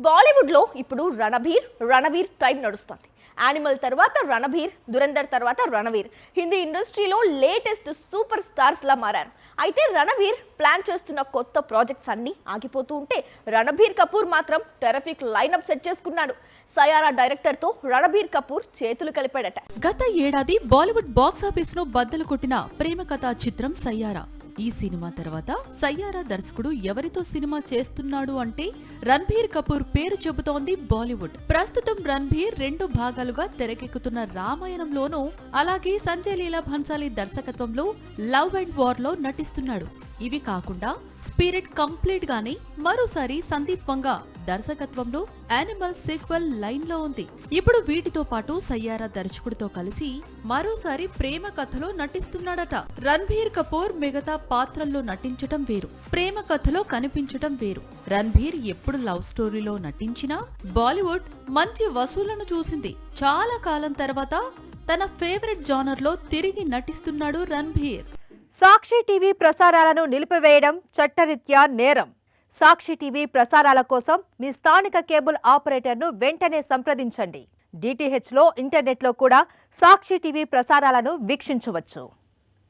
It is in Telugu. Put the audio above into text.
బాలీవుడ్ లో ఇప్పుడు రణవీర్ టైం నడుస్తుంది. యానిమల్ తర్వాత రణబీర్, దురంధర్ తర్వాత రణవీర్ హిందీ ఇండస్ట్రీలో లేటెస్ట్ సూపర్ స్టార్స్ లా మారారు. అయితే రణవీర్ ప్లాన్ చేస్తున్న కొత్త ప్రాజెక్ట్స్ అన్ని ఆగిపోతూ ఉంటే రణబీర్ కపూర్ మాత్రం టెరఫిక్ లైనప్ సెట్ చేసుకున్నాడు. సయారా డైరెక్టర్ తో రణబీర్ కపూర్ చేతులు కలిపాడట. గత ఏడాది బాలీవుడ్ బాక్స్ ఆఫీస్ ను బద్దలు కొట్టిన ప్రేమ కథా చిత్రం సయ్యారా. ఈ సినిమా తర్వాత సయ్యారా దర్శకుడు ఎవరితో సినిమా చేస్తున్నాడు అంటే రణబీర్ కపూర్ పేరు చెబుతోంది బాలీవుడ్. ప్రస్తుతం రణబీర్ 2 భాగాలుగా తెరకెక్కుతున్న రామాయణంలోనూ, అలాగే సంజయ్ లీలా భన్సాలీ దర్శకత్వంలో లవ్ అండ్ వార్ లో నటిస్తున్నాడు. ఇవి కాకుండా స్పిరిట్ కంప్లీట్ గానే మరోసారి సందీప్ వంగా దర్శకత్వంలో యానిమల్ సీక్వెల్ లైన్ లో ఉంది. ఇప్పుడు వీటితో పాటు సయ్యారా దర్శకుడితో కలిసి మరోసారి ప్రేమ కథలో నటిస్తున్నాడట. రణబీర్ కపూర్ మిగతా పాత్రల్లో నటించటం వేరు, ప్రేమ కథలో కనిపించటం వేరు. రణబీర్ ఎప్పుడు లవ్ స్టోరీలో నటించినా బాలీవుడ్ మంచి వసూళ్లను చూసింది. చాలా కాలం తర్వాత తన ఫేవరెట్ జానర్ లో తిరిగి నటిస్తున్నాడు రణబీర్. సాక్షి టీవీ ప్రసారాలను నిలిపివేయడం చట్టరీత్యా నేరం. సాక్షి టీవీ ప్రసారాల కోసం మీ స్థానిక కేబుల్ ఆపరేటర్ను వెంటనే సంప్రదించండి. డిటిహెచ్లో, ఇంటర్నెట్లో కూడా సాక్షి టీవీ ప్రసారాలను వీక్షించవచ్చు.